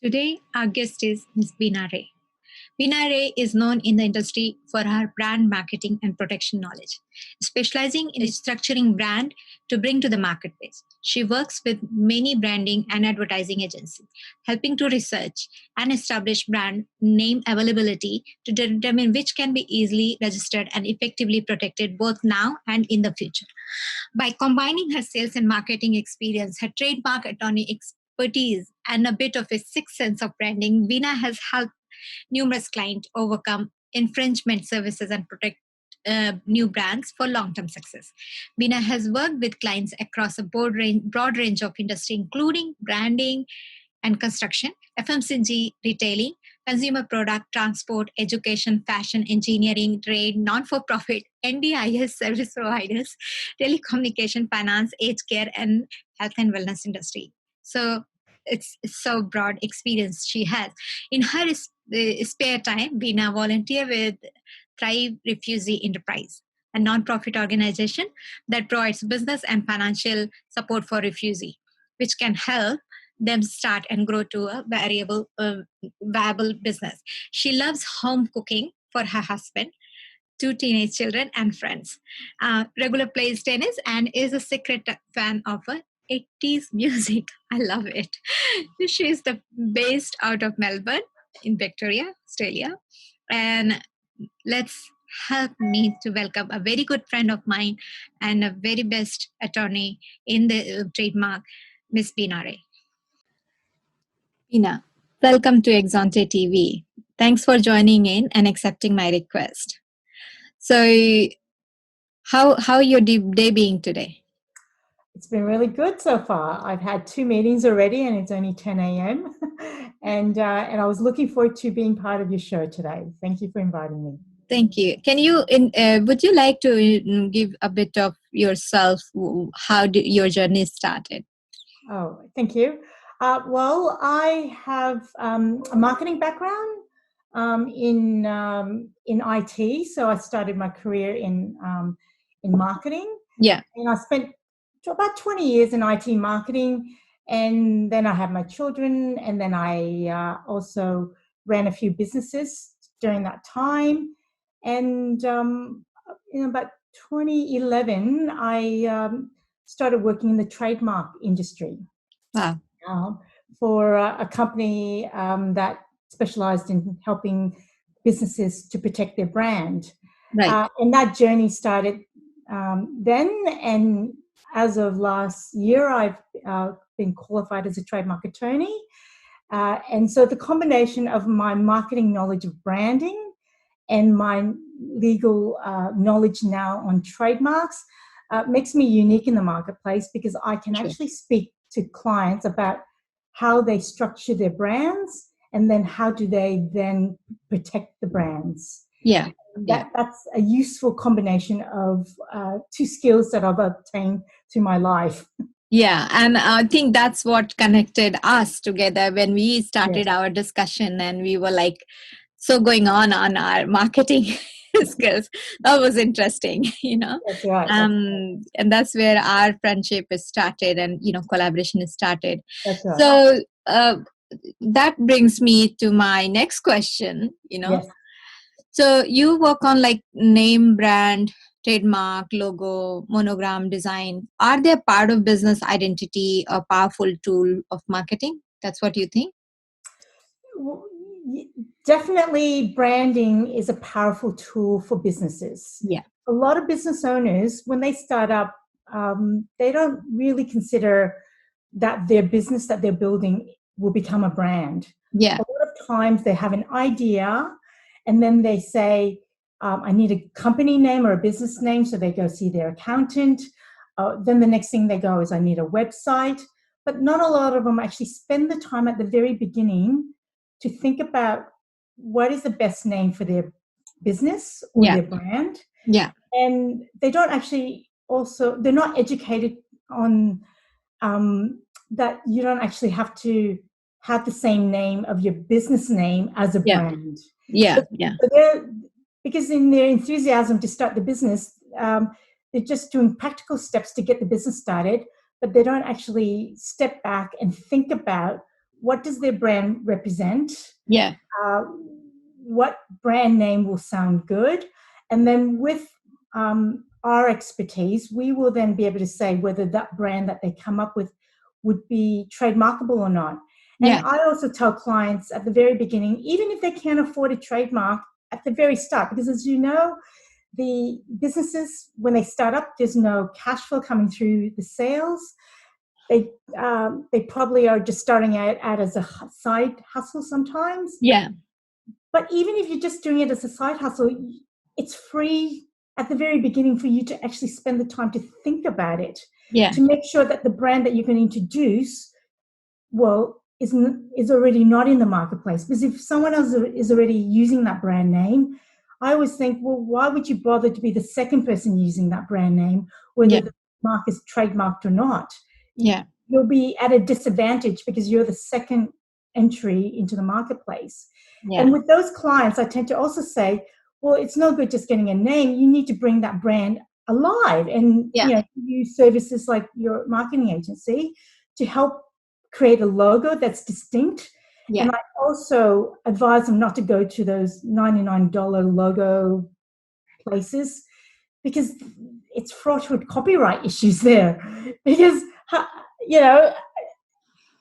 Today, our guest is Ms. Binh Rey. Binh Rey is known in the industry for her brand marketing and protection knowledge, specializing in structuring brand to bring to the marketplace. She works with many branding and advertising agencies, helping to research and establish brand name availability to determine which can be easily registered and effectively protected both now and in the future. By combining her sales and marketing experience, her trademark attorney expertise, and a bit of a sixth sense of branding, Veena has helped numerous clients overcome infringement services and protect new brands for long-term success. Veena has worked with clients across a broad range of industry, including branding and construction, FMCG, retailing, consumer product, transport, education, fashion, engineering, trade, non-for-profit, NDIS service providers, telecommunication, finance, aged care, and health and wellness industry. So it's so broad experience she has. In her spare time, Veena volunteer with Thrive Refugee Enterprise, a non-profit organization that provides business and financial support for refugees, which can help them start and grow to a viable business. She loves home cooking for her husband, two teenage children, and friends. Regular plays tennis and is a secret fan of a 80s music. I love it. She's based out of Melbourne in Victoria, Australia. And let's help me to welcome a very good friend of mine and a very best attorney in the trademark, Miss Binh Rey. Ina, welcome to Exante TV. Thanks for joining in and accepting my request. So, how your day being today? It's been really good so far. I've had 2 meetings already, and it's only 10 a.m. and I was looking forward to being part of your show today. Thank you for inviting me. Thank you. Can you? Would you like to give a bit of yourself? How your journey started? Oh, thank you. Well, I have a marketing background in IT, so I started my career in marketing. Yeah. And I spent about 20 years in IT marketing, and then I had my children, and then I also ran a few businesses during that time. And in about 2011, I started working in the trademark industry. Wow. For a company that specialized in helping businesses to protect their brand. Right. And that journey started then, and as of last year, I've been qualified as a trademark attorney. And so the combination of my marketing knowledge of branding and my legal knowledge now on trademarks makes me unique in the marketplace, because I can actually speak to clients about how they structure their brands, and then how do they then protect the brands. Yeah. That's a useful combination of 2 skills that I've obtained through my life. Yeah, and I think that's what connected us together when we started our discussion, and we were like so going on our marketing skills. That was interesting, That's right. And that's where our friendship is started, and collaboration is started. That's right. So that brings me to my next question. Yes. So you work on like name, brand, trademark, logo, monogram design. Are they part of business identity, a powerful tool of marketing? That's what you think? Definitely, branding is a powerful tool for businesses. Yeah. A lot of business owners, when they start up, they don't really consider that their business that they're building will become a brand. Yeah. A lot of times they have an idea, and then they say, I need a company name or a business name. So they go see their accountant. Then the next thing they go is, I need a website. But not a lot of them actually spend the time at the very beginning to think about what is the best name for their business or their brand. Yeah. And they don't actually they're not educated on that you don't actually have to have the same name of your business name as a brand. Yeah. So because in their enthusiasm to start the business, they're just doing practical steps to get the business started, but they don't actually step back and think about what does their brand represent? Yeah. What brand name will sound good? And then with our expertise, we will then be able to say whether that brand that they come up with would be trademarkable or not. And Yeah. I also tell clients at the very beginning, even if they can't afford a trademark at the very start, because as you know, the businesses, when they start up, there's no cash flow coming through the sales. They probably are just starting out as a side hustle sometimes. Yeah. But even if you're just doing it as a side hustle, it's free at the very beginning for you to actually spend the time to think about it, Yeah. to make sure that the brand that you're going to introduce, well, is already not in the marketplace. Because if someone else is already using that brand name, I always think, well, why would you bother to be the second person using that brand name, whether the mark is trademarked or not? Yeah. You'll be at a disadvantage because you're the second entry into the marketplace. Yeah. And with those clients, I tend to also say, well, it's no good just getting a name. You need to bring that brand alive and use services like your marketing agency to help create a logo that's distinct. Yeah. And I also advise them not to go to those $99 logo places because it's fraught with copyright issues there. Because, if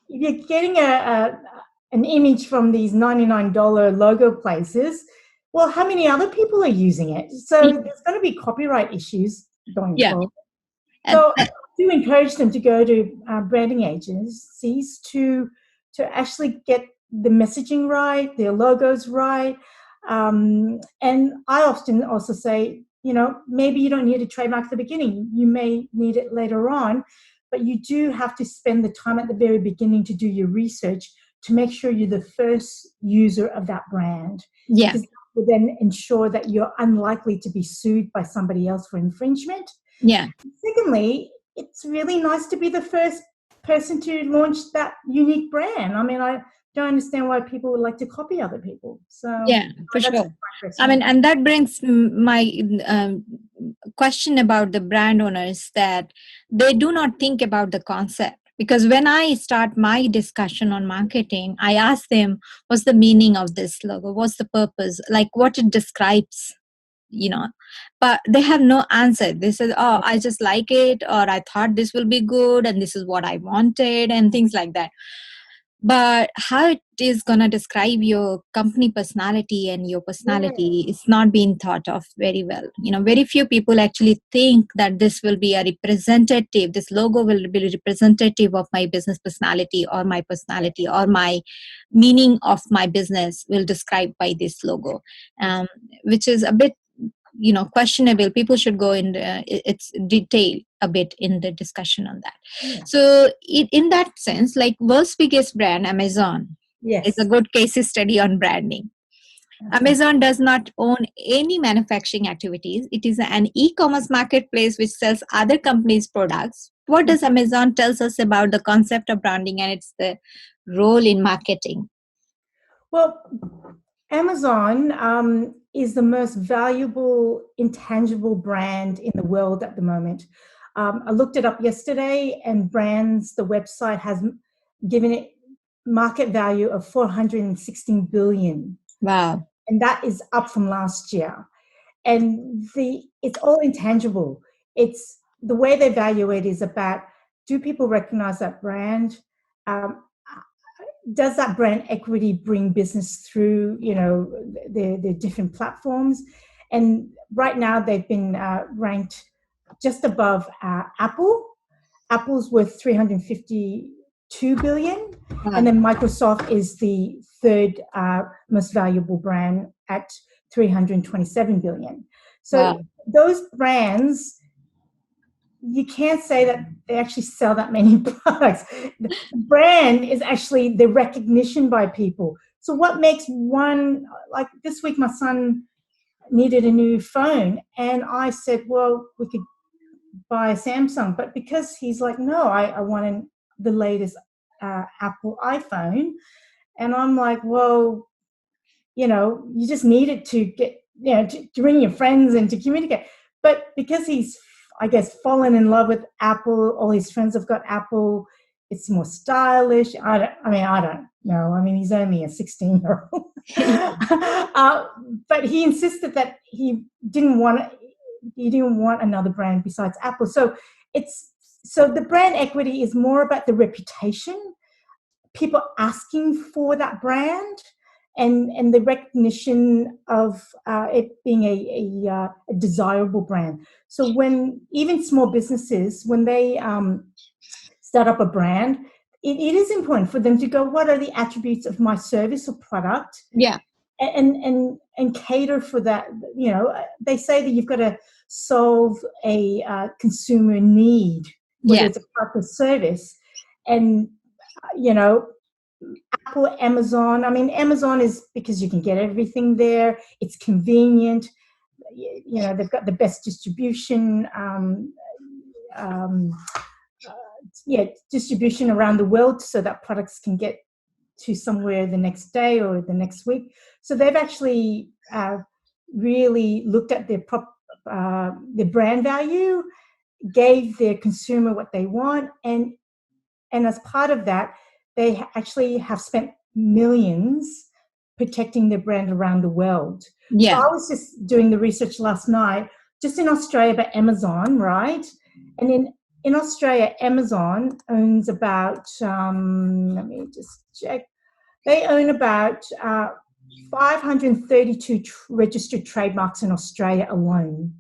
you're getting an image from these $99 logo places, well, how many other people are using it? So there's going to be copyright issues going forward. So I do encourage them to go to branding agencies to actually get the messaging right, their logos right. And I often also say, maybe you don't need a trademark at the beginning. You may need it later on, but you do have to spend the time at the very beginning to do your research to make sure you're the first user of that brand. Yeah. Because that will then ensure that you're unlikely to be sued by somebody else for infringement. Yeah. Secondly, it's really nice to be the first person to launch that unique brand. I mean, I don't understand why people would like to copy other people. So yeah, for that's sure. my I mean, and that brings my question about the brand owners, that they do not think about the concept. Because when I start my discussion on marketing, I ask them, what's the meaning of this logo? What's the purpose? Like what it describes, but they have no answer. They said, oh, I just like it, or I thought this will be good and this is what I wanted, and things like that. But how it is going to describe your company personality and your personality is not being thought of very well. Very few people actually think that this will be a representative, this logo will be representative of my business personality or my personality, or my meaning of my business will describe by this logo, which is a bit questionable. People should go in its detail a bit in the discussion on that. So in that sense, like world's biggest brand, Amazon, is a good case study on branding. Amazon does not own any manufacturing activities. It is an e-commerce marketplace which sells other companies' products. What does Amazon tells us about the concept of branding and its the role in marketing? Well, Amazon is the most valuable intangible brand in the world at the moment. I looked it up yesterday, and Brands, the website, has given it market value of $416 billion. Wow. And that is up from last year. And it's all intangible. It's the way they value it is about, do people recognize that brand? Does that brand equity bring business through, the different platforms? And right now they've been ranked just above Apple. Apple's worth $352 billion. Wow. And then Microsoft is the third most valuable brand at $327 billion. So those brands, you can't say that they actually sell that many products. The brand is actually the recognition by people. So what makes one, like this week, my son needed a new phone, and I said, well, we could buy a Samsung. But because he's like, no, I wanted the latest Apple iPhone. And I'm like, well, you just need it to get, to bring your friends and to communicate. But because he's, I guess, fallen in love with Apple, all his friends have got Apple, It's more stylish. I don't know. I mean, he's only a 16-year-old. But he insisted that he didn't want another brand besides Apple. So the brand equity is more about the reputation, people asking for that brand, and the recognition of it being a desirable brand. So when even small businesses, when they start up a brand, it is important for them to go, what are the attributes of my service or product? Yeah. And cater for that. You know, they say that you've got to solve a consumer need, whether it's a product or service. And, you know, Apple, Amazon. I mean, Amazon is because you can get everything there. It's convenient. You know, they've got the best distribution. Distribution around the world, so that products can get to somewhere the next day or the next week. So they've actually really looked at their brand value, gave their consumer what they want, and as part of that, they actually have spent millions protecting their brand around the world. Yeah. So I was just doing the research last night, just in Australia, about Amazon, right? And in Australia, Amazon owns about, let me just check, they own about 532 registered trademarks in Australia alone,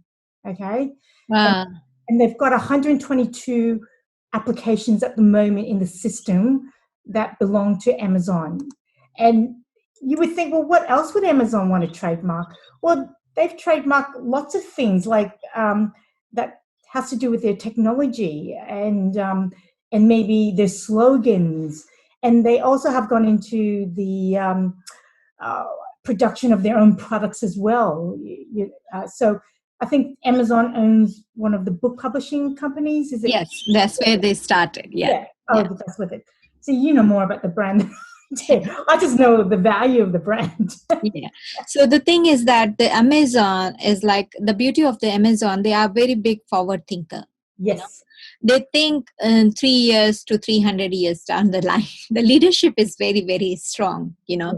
okay? Wow. And they've got 122 applications at the moment in the system that belong to Amazon. And you would think, well, what else would Amazon want to trademark? Well, they've trademarked lots of things like that has to do with their technology and maybe their slogans. And they also have gone into the production of their own products as well. So I think Amazon owns one of the book publishing companies. Is it? Yes, that's where they started. Yeah. Oh, that's with it. So you know more about the brand. I just know the value of the brand. Yeah. So the thing is that the Amazon is like the beauty of the Amazon. They are very big forward thinker. Yes. You know? They think in 3 years to 300 years down the line. The leadership is very, very strong, you know.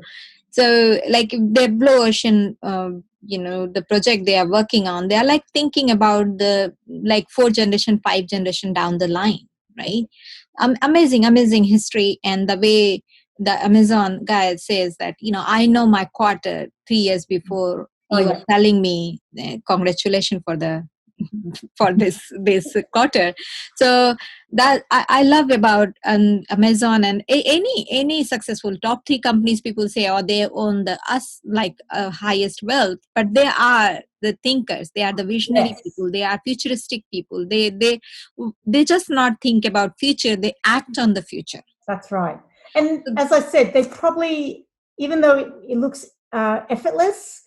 So like their Blue Ocean, the project they are working on, they are like thinking about the like 4 generation, 5 generation down the line, right? Amazing history. And the way the Amazon guy says that, I know my quarter 3 years before you are telling me congratulations for this quarter. So that I love about Amazon and any successful top 3 companies. People say, oh, they own the highest wealth, but they are the thinkers, they are the visionary people, they are futuristic people. They just not think about future, they act on the future. That's right. And as I said, they probably, even though it looks effortless,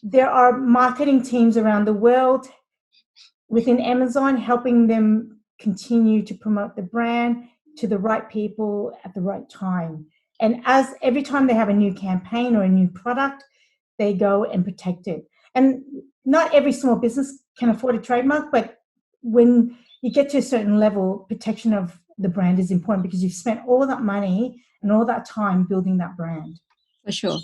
there are marketing teams around the world within Amazon helping them continue to promote the brand to the right people at the right time. And as every time they have a new campaign or a new product, they go and protect it. And not every small business can afford a trademark, but when you get to a certain level, protection of the brand is important because you've spent all that money and all that time building that brand. For sure.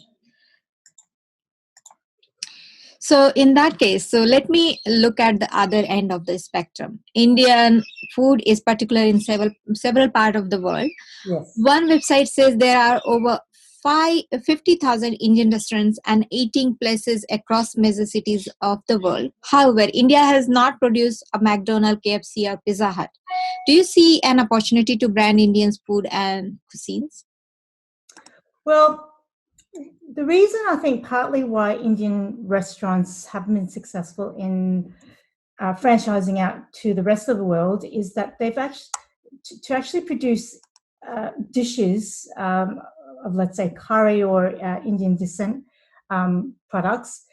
So in that case, so let me look at the other end of the spectrum. Indian food is popular in several parts of the world. Yes. One website says there are over 50,000 Indian restaurants and 18 places across major cities of the world. However, India has not produced a McDonald's, KFC, or Pizza Hut. Do you see an opportunity to brand Indian food and cuisines? Well, the reason I think partly why Indian restaurants haven't been successful in franchising out to the rest of the world is that they've actually produce dishes of, let's say, curry or Indian descent products.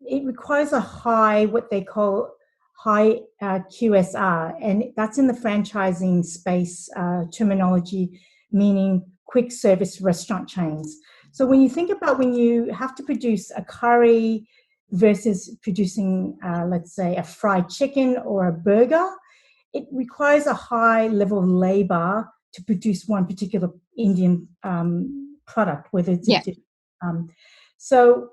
It requires a high, what they call high QSR, and that's in the franchising space terminology, meaning quick service restaurant chains. So when you think about when you have to produce a curry versus producing, let's say, a fried chicken or a burger, it requires a high level of labor to produce one particular Indian product, whether it's a so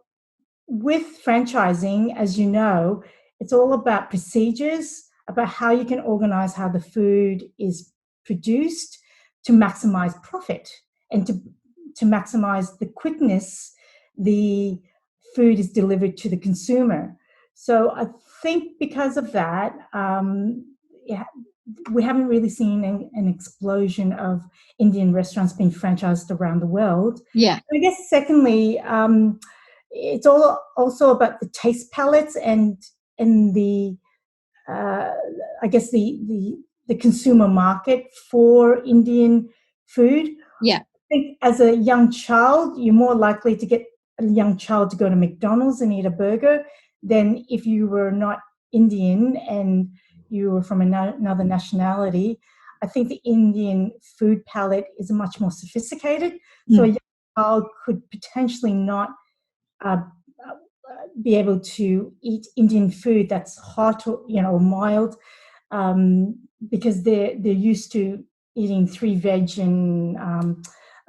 with franchising, as you know, it's all about procedures, about how you can organize how the food is produced to maximize profit and to maximize the quickness the food is delivered to the consumer. So I think because of that, we haven't really seen an explosion of Indian restaurants being franchised around the world. Yeah. I guess secondly, it's all also about the taste palettes and the I guess the consumer market for Indian food. Yeah. I think as a young child, you're more likely to get a young child to go to McDonald's and eat a burger than if you were not Indian and you were from another nationality. I think the Indian food palette is much more sophisticated. So a young child could potentially not be able to eat Indian food that's hot or mild, because they're used to eating 3 veg and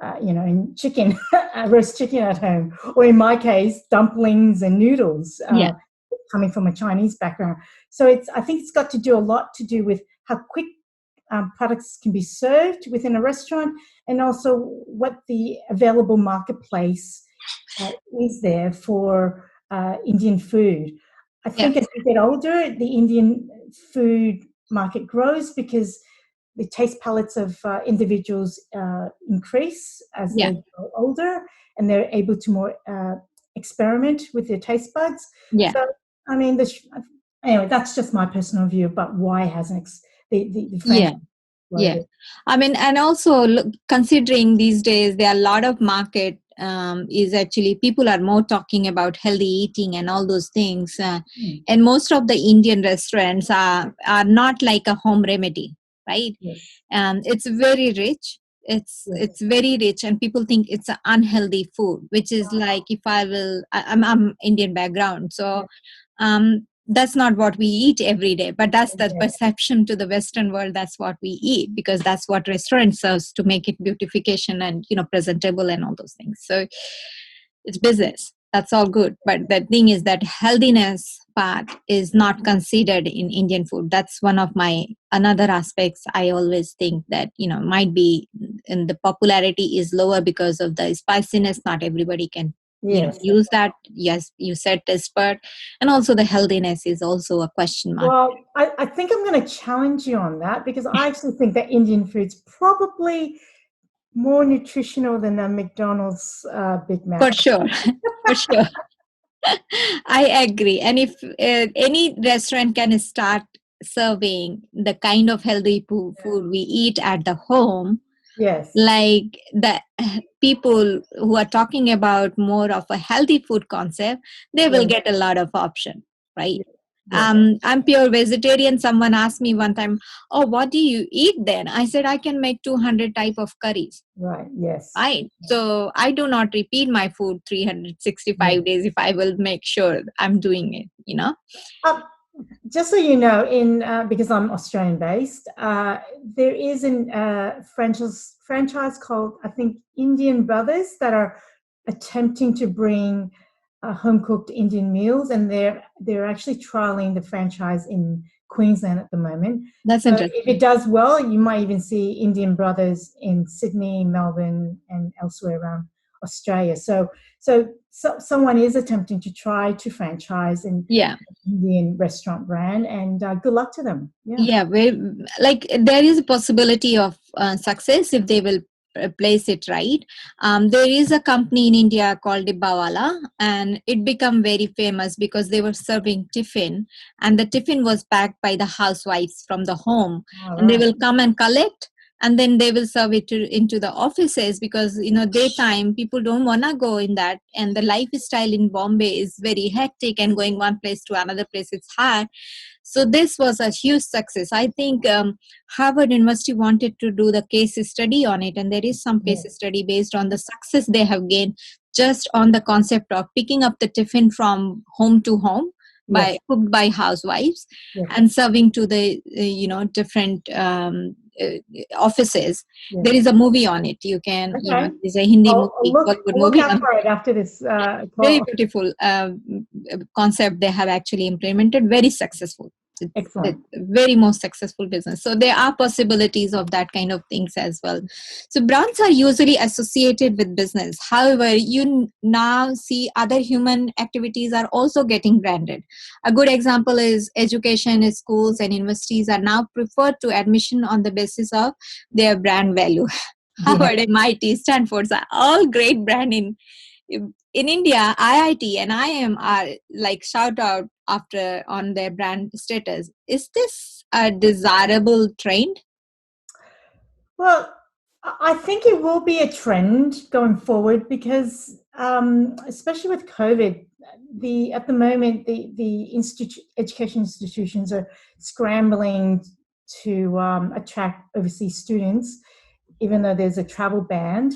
and chicken, roast chicken at home, or in my case, dumplings and noodles. Coming from a Chinese background, so I think it's got to do a lot to do with how quick products can be served within a restaurant, and also what the available marketplace is there for Indian food. I think as we get older, the Indian food market grows because the taste palettes of individuals increase as they grow older, and they're able to more experiment with their taste buds. So, I mean, anyway, that's just my personal view about why hasn't the franchise exploded. I mean, and also considering these days there are a lot of market is actually people are more talking about healthy eating and all those things, and most of the Indian restaurants are not like a home remedy, right? It's very rich. It's very rich, and people think it's an unhealthy food, which is like, if I'm Indian background, so that's not what we eat every day, but that's the perception to the Western world. That's what we eat because that's what restaurant serves to make it beautification and presentable and all those things. So it's business. That's all good, but the thing is that healthiness part is not considered in Indian food. That's one of my another aspects. I always think that might be, and the popularity is lower because of the spiciness. Not everybody can use that. Yes, you said expert, and also the healthiness is also a question mark. Well, I think I'm going to challenge you on that, because I actually think that Indian food's probably more nutritional than a McDonald's Big Mac. For sure. For sure. I agree. And if any restaurant can start serving the kind of healthy food we eat at the home, like the people who are talking about more of a healthy food concept, they will get a lot of option, right? I'm pure vegetarian. Someone asked me one time, "Oh, what do you eat then?" I said, "I can make 200 type of curries." Right. So I do not repeat my food 365 days if I will make sure I'm doing it, Just so you know, because I'm Australian based, there is a franchise called, I think, Indian Brothers, that are attempting to bring home cooked Indian meals, and they're actually trialing the franchise in Queensland at the moment. That's interesting. If it does well, you might even see Indian Brothers in Sydney, Melbourne, and elsewhere around Australia. So someone is attempting to try to franchise an Indian restaurant brand, and good luck to them. Like there is a possibility of success if they will place it right. There is a company in India called Dibbawala, and it became very famous because they were serving tiffin, and the tiffin was packed by the housewives from the home, and they will come and collect, and then they will serve it into the offices, because daytime people don't want to go in that, and the lifestyle in Bombay is very hectic, and going one place to another place, it's hard. So this was a huge success. I think Harvard University wanted to do the case study on it, and there is some case study based on the success they have gained just on the concept of picking up the tiffin from home to home. Yes. cooked by housewives Yes. and serving to the different offices. Yes. There is a movie on it. You can Okay. there's a Hindi I'll movie, Bollywood look movie out on. for it after this Very call. beautiful concept they have actually implemented. Very successful. It's the Excellent. very most successful business. So there are possibilities of that kind of things as well. So brands are usually associated with business. However, you now see other human activities are also getting branded. A good example is education. Schools and universities are now preferred to admission on the basis of their brand value. Yeah. Harvard, MIT, Stanford are all great brand in India. IIT and IIM are like shout out after on their brand status. Is this a desirable trend? Well, I think it will be a trend going forward because, especially with COVID, at the moment education institutions are scrambling to attract overseas students, even though there's a travel ban.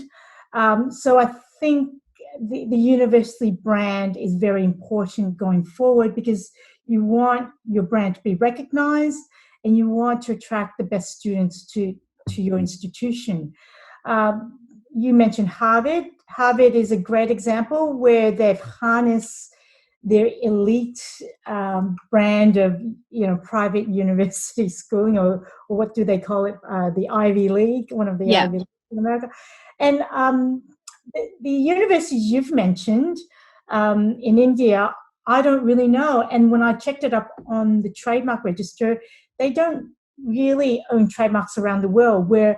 So I think the university brand is very important going forward because you want your brand to be recognized and you want to attract the best students to your institution. You mentioned Harvard. Harvard is a great example where they've harnessed their elite brand of private university schooling, or what do they call it? The Ivy League, one of the Yeah. Ivy Leagues in America. And the universities you've mentioned in India, I don't really know. And when I checked it up on the trademark register, they don't really own trademarks around the world, where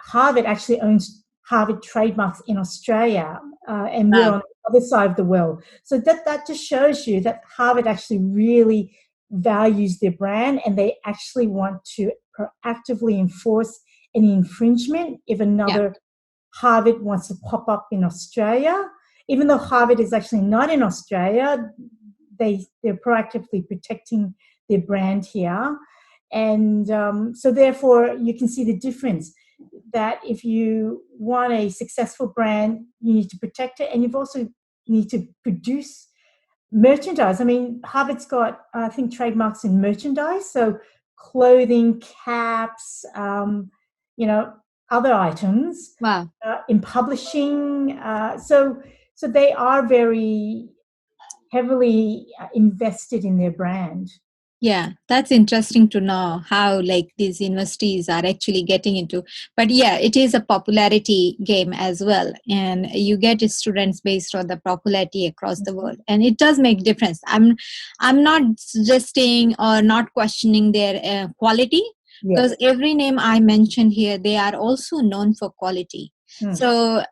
Harvard actually owns Harvard trademarks in Australia, and we're on the other side of the world. So that just shows you that Harvard actually really values their brand, and they actually want to proactively enforce any infringement if another Harvard wants to pop up in Australia. Even though Harvard is actually not in Australia, they're proactively protecting their brand here. And so therefore you can see the difference, that if you want a successful brand, you need to protect it, and you've also need to produce merchandise. I mean, Harvard's got, I think, trademarks in merchandise, so clothing, caps, other items. Wow. In publishing. So they are very heavily invested in their brand. Yeah, that's interesting to know how like these universities are actually getting into. But yeah, it is a popularity game as well, and you get students based on the popularity across the world, and it does make difference. I'm not suggesting or not questioning their quality, because every name I mentioned here, they are also known for quality. So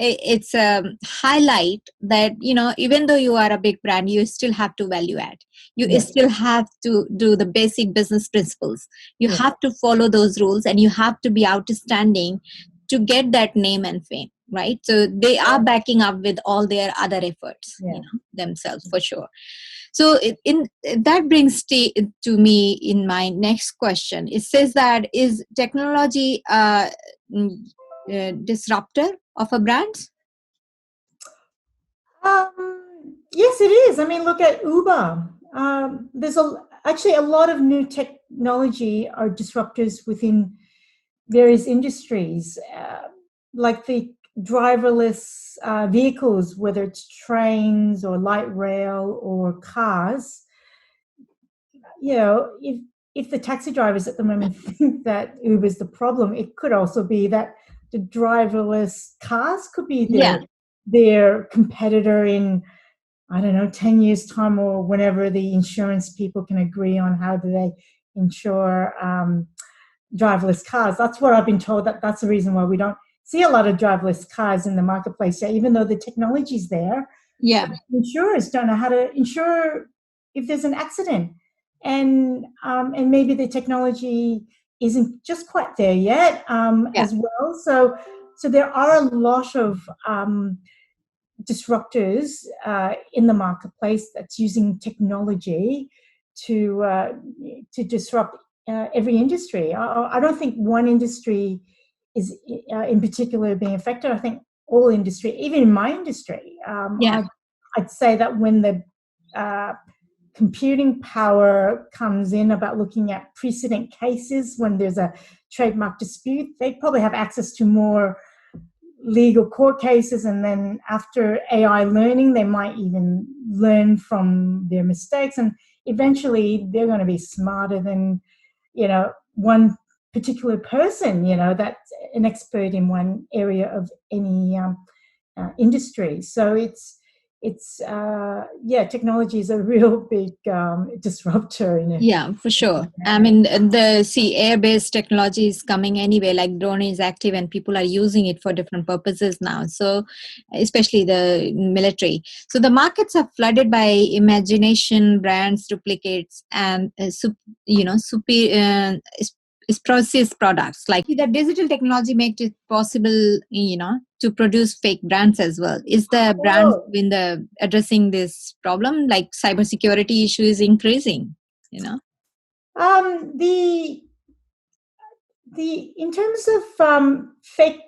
it's a highlight that even though you are a big brand, you still have to value add. You still have to do the basic business principles. You have to follow those rules, and you have to be outstanding to get that name and fame, right? So they are backing up with all their other efforts themselves, for sure. So that brings to me in my next question. It says that, is technology disruptor of a brand? Yes, it is. I mean, look at Uber. There's actually a lot of new technology are disruptors within various industries, like the driverless vehicles, whether it's trains or light rail or cars. If the taxi drivers at the moment think that Uber's the problem, it could also be that the driverless cars could be their competitor in, I don't know, 10 years time, or whenever the insurance people can agree on how do they insure driverless cars. That's what I've been told, that's the reason why we don't see a lot of driverless cars in the marketplace yet, even though the technology's there. Insurers don't know how to insure if there's an accident. And maybe the technology isn't just quite there yet as well. So there are a lot of disruptors in the marketplace that's using technology to disrupt every industry. I don't think one industry is in particular being affected. I think all industry, even in my industry, I'd say that when the computing power comes in about looking at precedent cases when there's a trademark dispute. They probably have access to more legal court cases, and then after AI learning, they might even learn from their mistakes, and eventually they're going to be smarter than, one particular person, that's an expert in one area of any industry. So technology is a real big disruptor in it. Yeah, for sure. I mean, air-based technology is coming anyway, like drone is active and people are using it for different purposes now. So especially the military. So the markets are flooded by imagination, brands, duplicates, and processed products. Like the digital technology makes it possible, to produce fake brands as well. Is the brands in the addressing this problem? Like cybersecurity issue is increasing. The in terms of fake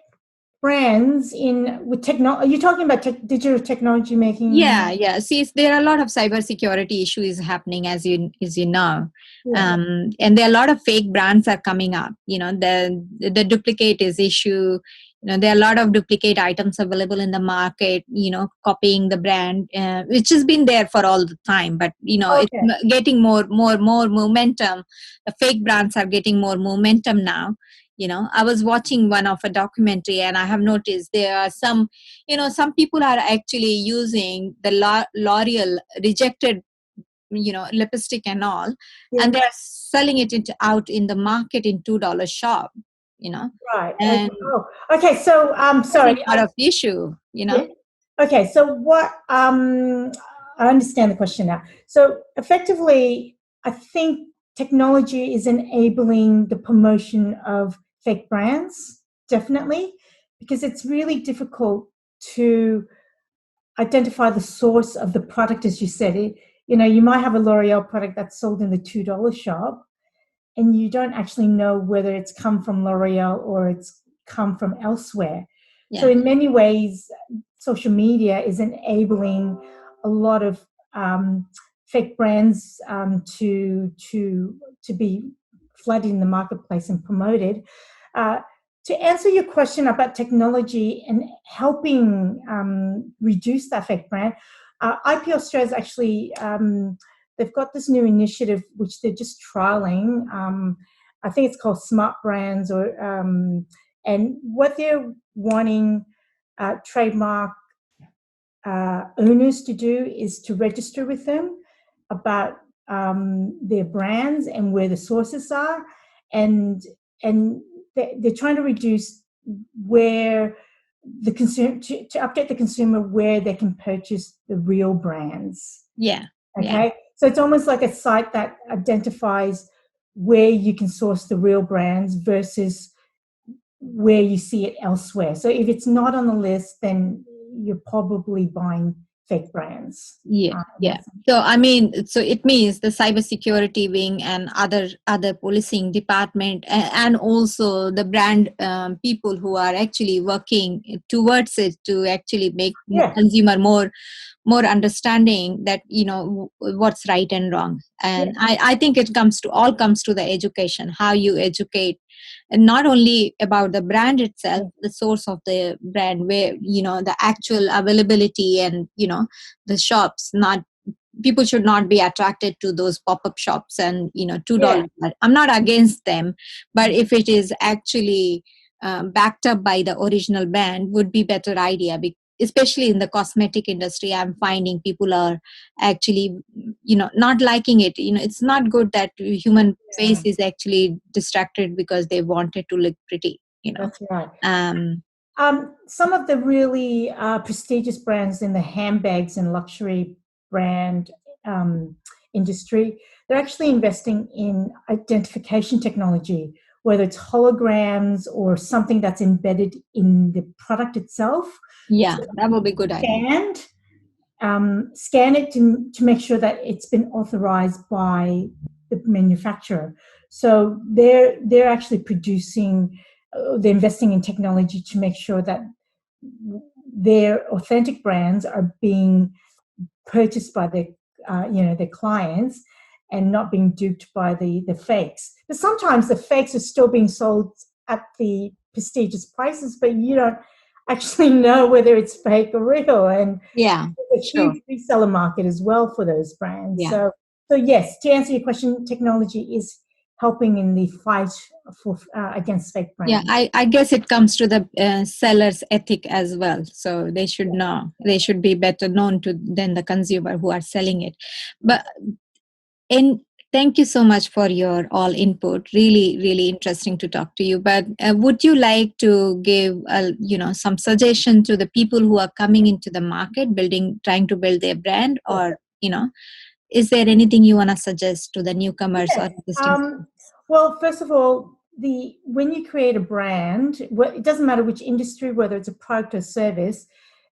brands with technology, are you talking about digital technology making? Yeah. See, there are a lot of cybersecurity issues happening, as you know. Yeah. And there are a lot of fake brands are coming up. The duplicate is issue. There are a lot of duplicate items available in the market. Copying the brand, which has been there for all the time, but it's getting more momentum. The fake brands are getting more momentum now. I was watching one of a documentary, and I have noticed there are some people are actually using the L'Oreal rejected lipstick and all, and they're selling it out in the market in $2 shop. Right. And okay. So sorry. Out of issue. Yeah. Okay. So what? I understand the question now. So effectively, I think technology is enabling the promotion of fake brands, definitely, because it's really difficult to identify the source of the product, as you said. You might have a L'Oreal product that's sold in the $2 shop, and you don't actually know whether it's come from L'Oreal or it's come from elsewhere. Yeah. So in many ways, social media is enabling a lot of fake brands to be flooding the marketplace and promoted. To answer your question about technology and helping reduce that fake brand, IP Australia is actually they've got this new initiative which they're just trialing. I think it's called Smart Brands, and what they're wanting trademark owners to do is to register with them about their brands and where the sources are, and they're trying to reduce where the consumer to update the consumer where they can purchase the real brands. Yeah. Okay. Yeah. So it's almost like a site that identifies where you can source the real brands versus where you see it elsewhere. So if it's not on the list, then you're probably buying fake brands. Yeah. So it means the cybersecurity wing and other policing department and also the brand people who are actually working towards it to actually make consumer more understanding that what's right and wrong. And I think it comes to the education, how you educate, and not only about the brand itself, the source of the brand, where the actual availability and the shops. Not people should not be attracted to those pop-up shops and $2. I'm not against them, but if it is actually backed up by the original brand, would be better idea. Especially in the cosmetic industry, I'm finding people are actually not liking it. It's not good that human face is actually distracted because they wanted to look pretty. That's right. Some of the really prestigious brands in the handbags and luxury brand industry, they're actually investing in identification technology, whether it's holograms or something that's embedded in the product itself. Yeah, so that would be a good idea. Scan it to make sure that it's been authorized by the manufacturer. So they're actually producing, they're investing in technology to make sure that their authentic brands are being purchased by the their clients, and not being duped by the fakes. But sometimes the fakes are still being sold at the prestigious prices, but you don't actually know whether it's fake or real. And Yeah, there's a sure. huge reseller market as well for those brands. Yeah. So yes, to answer your question, technology is helping in the fight for against fake brands. Yeah, I guess it comes to the seller's ethic as well. So they should know, they should be better known to than the consumer who are selling it. But and thank you so much for your all input. Really, really interesting to talk to you. But would you like to give some suggestion to the people who are coming into the market, trying to build their brand, or is there anything you want to suggest to the newcomers or existing? Well, first of all, when you create a brand, it doesn't matter which industry, whether it's a product or service.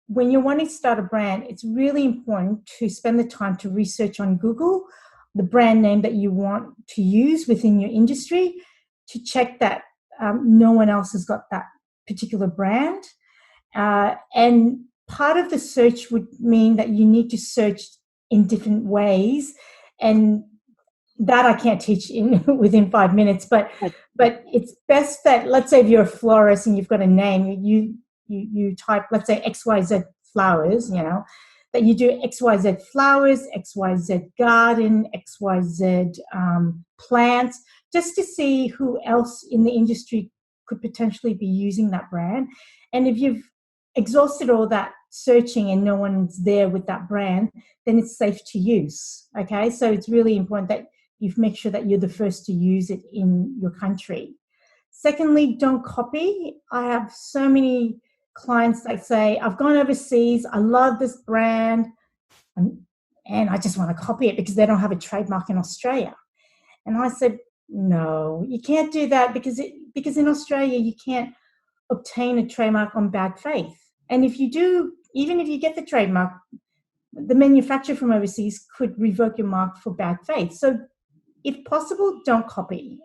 When you're wanting to start a brand, it's really important to spend the time to research on Google the brand name that you want to use within your industry, to check that no one else has got that particular brand. And part of the search would mean that you need to search in different ways, and that I can't teach within 5 minutes. But it's best that, let's say if you're a florist and you've got a name, you type, let's say XYZ flowers, that you do XYZ flowers, XYZ garden, XYZ plants, just to see who else in the industry could potentially be using that brand. And if you've exhausted all that searching and no one's there with that brand, then it's safe to use. Okay, so it's really important that you make sure that you're the first to use it in your country. Secondly, don't copy. I have so many clients that say, I've gone overseas, I love this brand, and I just want to copy it because they don't have a trademark in Australia. And I said, no, you can't do that, because in Australia you can't obtain a trademark on bad faith. And if you do, even if you get the trademark, the manufacturer from overseas could revoke your mark for bad faith. So if possible, don't copy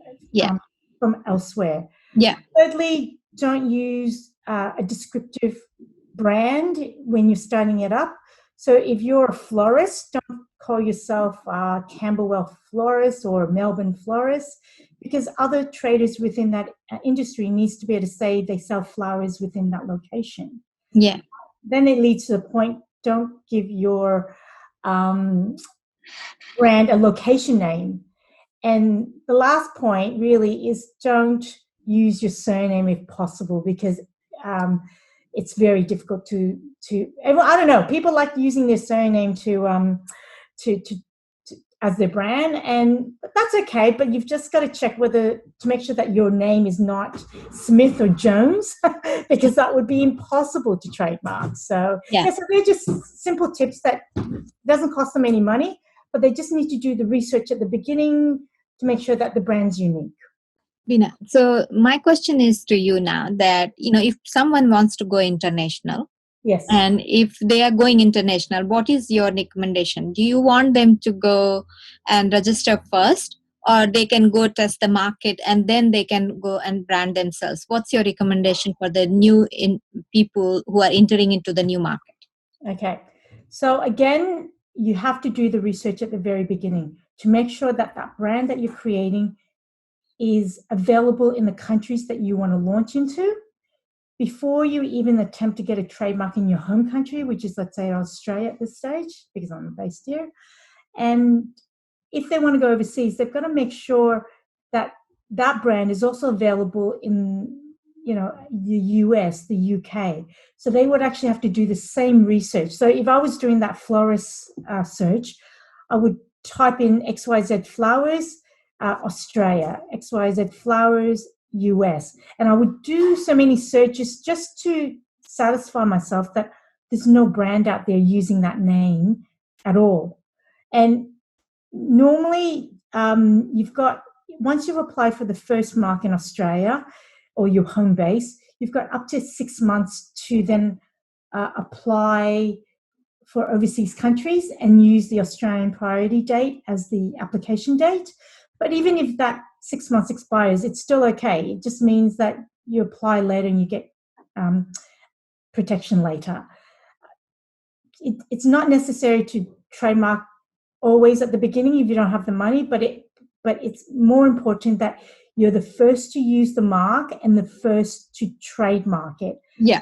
from elsewhere. Yeah. Thirdly, don't use a descriptive brand when you're starting it up. So if you're a florist, don't call yourself Camberwell Florist or Melbourne Florist, because other traders within that industry needs to be able to say they sell flowers within that location. Yeah. Then it leads to the point, don't give your brand a location name. And the last point really is, don't use your surname if possible, because it's very difficult to I don't know, people like using their surname to as their brand, and that's okay, but you've just got to check to make sure that your name is not Smith or Jones, because that would be impossible to trademark. So so they're just simple tips that doesn't cost them any money, but they just need to do the research at the beginning to make sure that the brand's unique. Bina, so my question is to you now that, if someone wants to go international, yes, and if they are going international, what is your recommendation? Do you want them to go and register first, or they can go test the market and then they can go and brand themselves? What's your recommendation for the new people who are entering into the new market? Okay, so again, you have to do the research at the very beginning to make sure that that brand that you're creating is available in the countries that you want to launch into before you even attempt to get a trademark in your home country, which is, let's say, Australia at this stage, because I'm based here. And if they want to go overseas, they've got to make sure that that brand is also available in, the US, the UK. So they would actually have to do the same research. So if I was doing that florist search, I would type in XYZ flowers, Australia, XYZ flowers, US. And I would do so many searches just to satisfy myself that there's no brand out there using that name at all. And normally once you've applied for the first mark in Australia or your home base, you've got up to 6 months to then apply for overseas countries and use the Australian priority date as the application date. But even if that 6 months expires, it's still okay. It just means that you apply later and you get protection later. It's not necessary to trademark always at the beginning if you don't have the money, but it's more important that you're the first to use the mark and the first to trademark it. Yeah.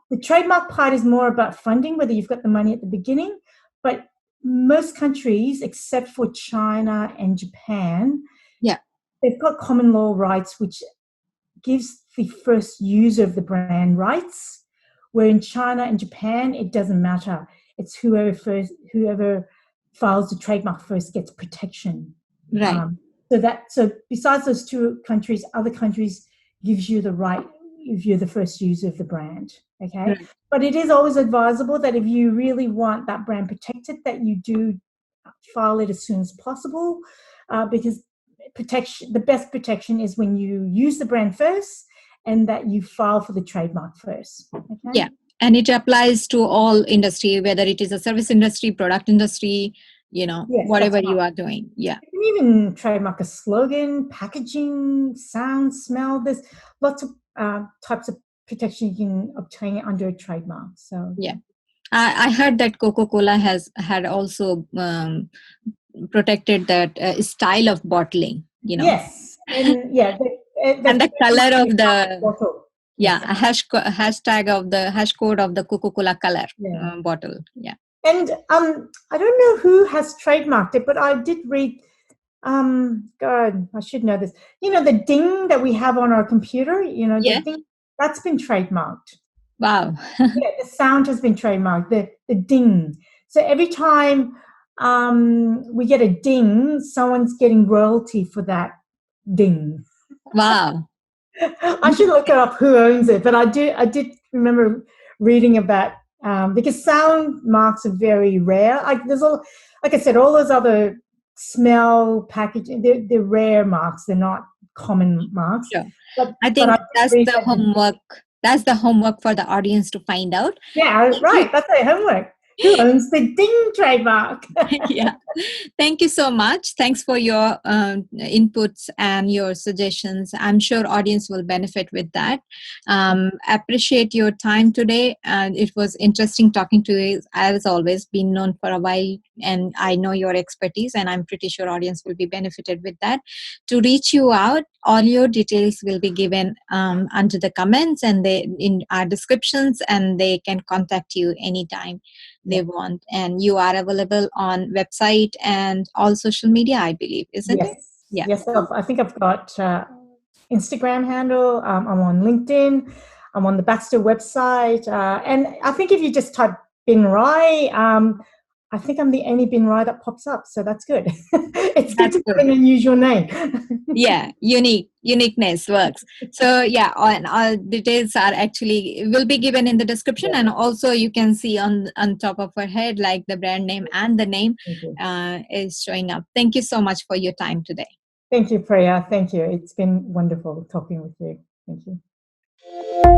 The trademark part is more about funding, whether you've got the money at the beginning, but most countries, except for China and Japan, yeah, they've got common law rights, which gives the first user of the brand rights, where in China and Japan, it doesn't matter. It's whoever files the trademark first gets protection. Right. So besides those two countries, other countries gives you the right if you're the first user of the brand. Okay. Right. But it is always advisable that if you really want that brand protected, that you do file it as soon as possible, because the best protection is when you use the brand first and that you file for the trademark first. Okay. Yeah. And it applies to all industry, whether it is a service industry, product industry, yes, whatever you are doing. Yeah. You can even trademark a slogan, packaging, sound, smell. There's lots of types of protection you can obtain under a trademark. So yeah. I heard that Coca-Cola had also protected that style of bottling, Yes. And yeah. And the color of the bottle. Yeah, a hashtag of the hash code of the Coca-Cola color bottle. Yeah. And I don't know who has trademarked it, but I did read, God, I should know this. The ding that we have on our computer, the ding, that's been trademarked. Wow. Yeah, the sound has been trademarked, the ding. So every time we get a ding, someone's getting royalty for that ding. Wow. I should look up who owns it, but I did remember reading about because sound marks are very rare. Like I said, all those other smell, packaging, they're rare marks. They're not common marks. Sure. But I think that's the homework. That's the homework for the audience to find out. Yeah, right. That's the homework. Who owns the ding trademark? Yeah. Thank you so much. Thanks for your inputs and your suggestions. I'm sure audience will benefit with that. Appreciate your time today. It was interesting talking to you. As always, been known for a while, and I know your expertise, and I'm pretty sure audience will be benefited with that. To reach you out, all your details will be given under the comments and in our descriptions, and they can contact you anytime they want. And you are available on website and all social media, I believe, isn't it? Yeah. Yes, I think I've got Instagram handle. I'm on LinkedIn. I'm on the Baxter website. And I think if you just type Binh Rey, I think I'm the only Binh Rey that pops up. So that's good. It's good to have an unusual name. Yeah, uniqueness works. So yeah, and all details are will be given in the description, and also you can see on top of her head, like the brand name and the name is showing up. Thank you so much for your time today. Thank you, Priya. Thank you. It's been wonderful talking with you. Thank you.